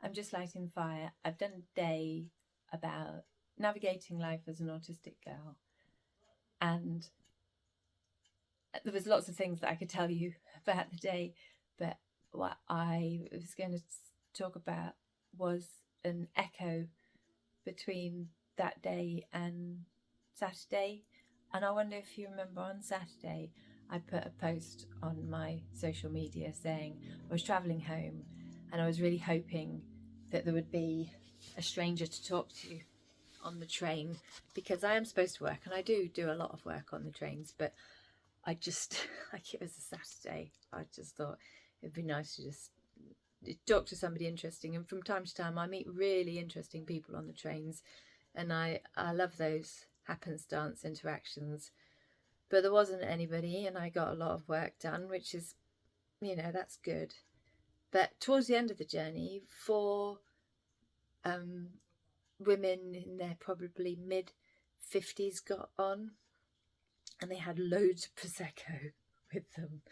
I'm just lighting the fire. I've done a day about navigating life as an autistic girl, and there was lots of things that I could tell you about the day, but what I was going to talk about was an echo between that day and Saturday. And I wonder if you remember, on Saturday I put a post on my social media saying I was travelling home and I was really hoping that there would be a stranger to talk to on the train, because I am supposed to work, and I do a lot of work on the trains, but I just, like, it was a Saturday, I just thought it'd be nice to just talk to somebody interesting. And from time to time I meet really interesting people on the trains, and I love those happenstance interactions. But there wasn't anybody, and I got a lot of work done, which is, that's good. But towards the end of the journey, 4 women in their probably mid-50s got on, and they had loads of Prosecco with them,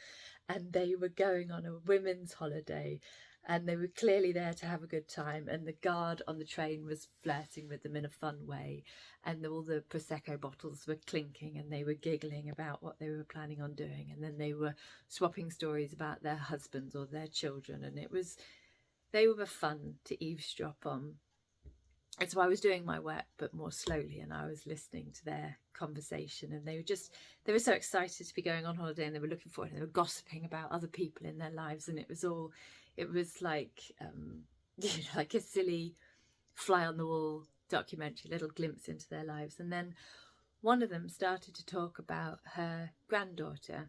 and they were going on a women's holiday, and they were clearly there to have a good time, and the guard on the train was flirting with them in a fun way, and all the Prosecco bottles were clinking, and they were giggling about what they were planning on doing, and then they were swapping stories about their husbands or their children, and they were fun to eavesdrop on. And so I was doing my work, but more slowly, and I was listening to their conversation, and they were so excited to be going on holiday, and they were looking forward, and they were gossiping about other people in their lives, and it was like, like a silly fly on the wall documentary, little glimpse into their lives. And then one of them started to talk about her granddaughter,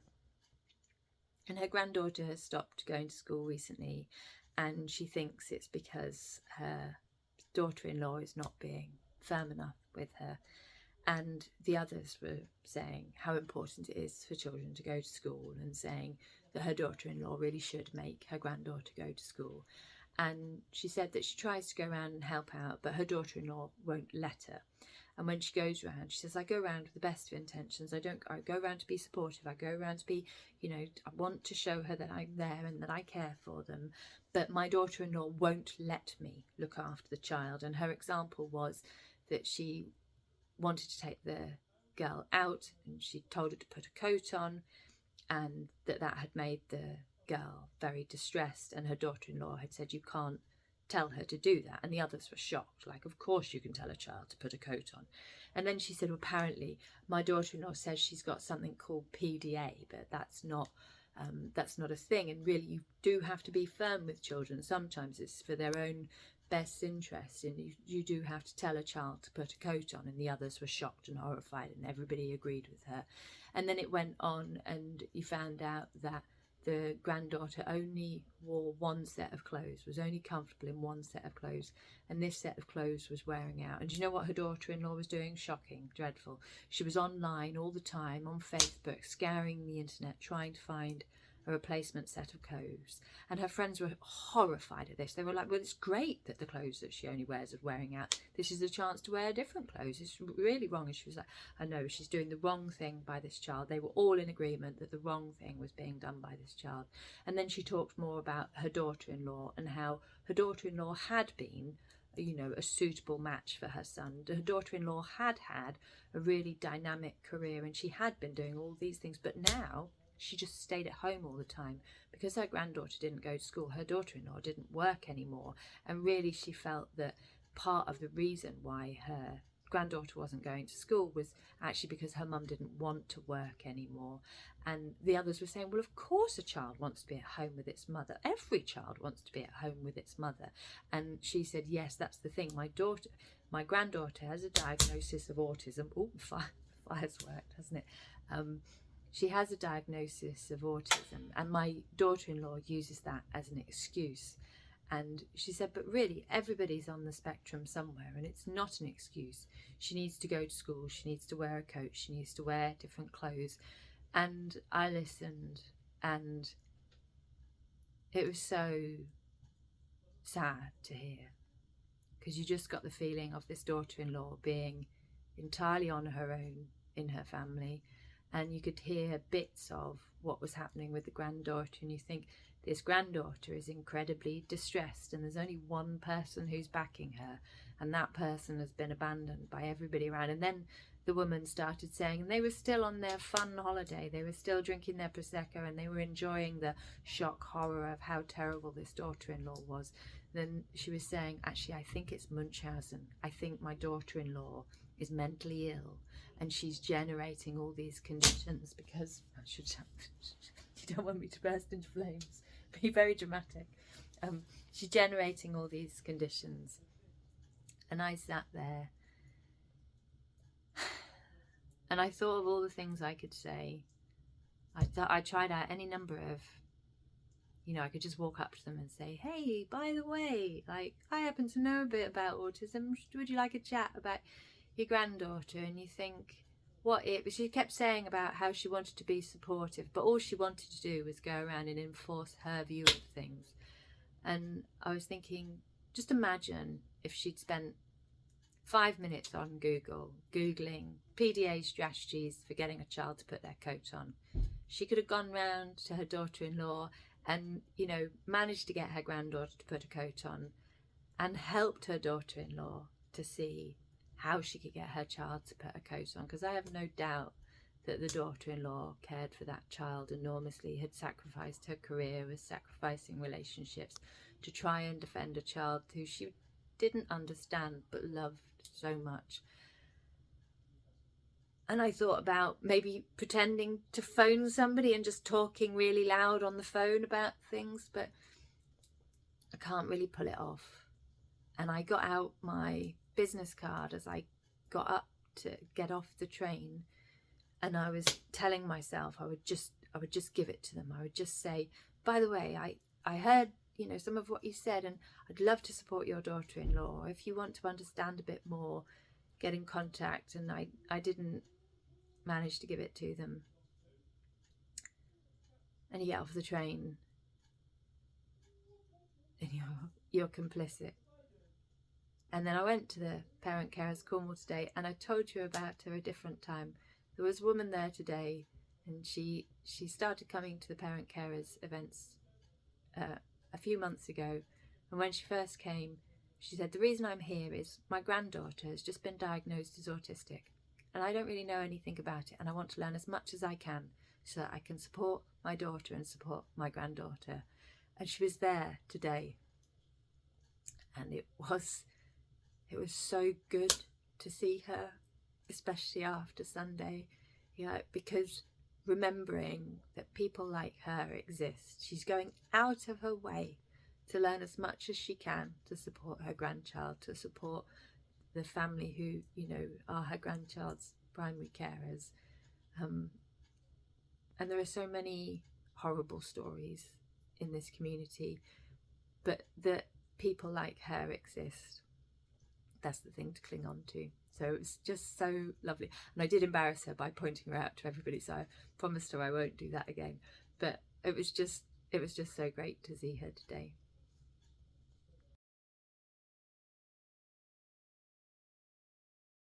and her granddaughter has stopped going to school recently, and she thinks it's because her daughter-in-law is not being firm enough with her. And the others were saying how important it is for children to go to school, and saying that her daughter-in-law really should make her granddaughter go to school. And she said that she tries to go around and help out, but her daughter-in-law won't let her. And when she goes around, she says, I go around with the best of intentions. I go around to be supportive. I go around to be, I want to show her that I'm there and that I care for them. But my daughter-in-law won't let me look after the child. And her example was that she wanted to take the girl out, and she told her to put a coat on, and that had made the girl very distressed, and her daughter-in-law had said, you can't tell her to do that. And the others were shocked, like, of course you can tell a child to put a coat on. And then she said, well, apparently my daughter-in-law says she's got something called PDA, but that's not a thing. And really, you do have to be firm with children. Sometimes it's for their own best interest, and you do have to tell a child to put a coat on. And the others were shocked and horrified, and everybody agreed with her. And then it went on, and you found out that the granddaughter only wore one set of clothes, was only comfortable in one set of clothes, and this set of clothes was wearing out. And do you know what her daughter-in-law was doing? Shocking, dreadful. She was online all the time, on Facebook, scouring the internet, trying to find a replacement set of clothes. And her friends were horrified at this. They were like, well, it's great that the clothes that she only wears are wearing out. This is a chance to wear different clothes. It's really wrong. And she was like, I know, she's doing the wrong thing by this child. They were all in agreement that the wrong thing was being done by this child. And then she talked more about her daughter-in-law, and how her daughter-in-law had been, a suitable match for her son. Her daughter-in-law had a really dynamic career, and she had been doing all these things, but now she just stayed at home all the time because her granddaughter didn't go to school. Her daughter-in-law didn't work anymore, and really she felt that part of the reason why her granddaughter wasn't going to school was actually because her mum didn't want to work anymore. And the others were saying, well, of course a child wants to be at home with its mother. Every child wants to be at home with its mother. And she said, yes, that's the thing. My granddaughter has a diagnosis of autism. Oh, fire's worked, hasn't it? She has a diagnosis of autism, and my daughter-in-law uses that as an excuse. And she said, but really, everybody's on the spectrum somewhere, and it's not an excuse. She needs to go to school, she needs to wear a coat, she needs to wear different clothes. And I listened, and it was so sad to hear, because you just got the feeling of this daughter-in-law being entirely on her own in her family. And you could hear bits of what was happening with the granddaughter, and you think, this granddaughter is incredibly distressed, and there's only one person who's backing her, and that person has been abandoned by everybody around. And then the woman started saying, and they were still on their fun holiday, they were still drinking their Prosecco, and they were enjoying the shock horror of how terrible this daughter-in-law was. Then she was saying, actually, I think it's Munchausen. I think my daughter-in-law is mentally ill, and she's generating all these conditions because you don't want me to burst into flames. Be very dramatic. She's generating all these conditions. And I sat there and I thought of all the things I could say. I tried out any number of, I could just walk up to them and say, hey, by the way, like, I happen to know a bit about autism. Would you like a chat about your granddaughter? And you think, but she kept saying about how she wanted to be supportive, but all she wanted to do was go around and enforce her view of things. And I was thinking, just imagine if she'd spent 5 minutes on Googling PDA strategies for getting a child to put their coat on. She could have gone round to her daughter-in-law and, managed to get her granddaughter to put a coat on, and helped her daughter-in-law to see how she could get her child to put a coat on, because I have no doubt that the daughter-in-law cared for that child enormously, had sacrificed her career, was sacrificing relationships to try and defend a child who she didn't understand but loved so much. And I thought about maybe pretending to phone somebody and just talking really loud on the phone about things, but I can't really pull it off. And I got out my business card as I got up to get off the train, and I was telling myself I would just give it to them. I would just say, by the way, I heard some of what you said, and I'd love to support your daughter-in-law. If you want to understand a bit more, get in contact. And I didn't manage to give it to them. And you get off the train and you're complicit. And then I went to the Parent Carers Cornwall today, and I told you about her a different time. There was a woman there today, and she started coming to the Parent Carers events a few months ago. And when she first came, she said, the reason I'm here is my granddaughter has just been diagnosed as autistic, and I don't really know anything about it, and I want to learn as much as I can so that I can support my daughter and support my granddaughter. And she was there today, and it was so good to see her, especially after Sunday, because remembering that people like her exist. She's going out of her way to learn as much as she can to support her grandchild, to support the family who, are her grandchild's primary carers. And there are so many horrible stories in this community, but that people like her exist. That's the thing to cling on to. So it was just so lovely. And I did embarrass her by pointing her out to everybody, so I promised her I won't do that again. But it was just so great to see her today.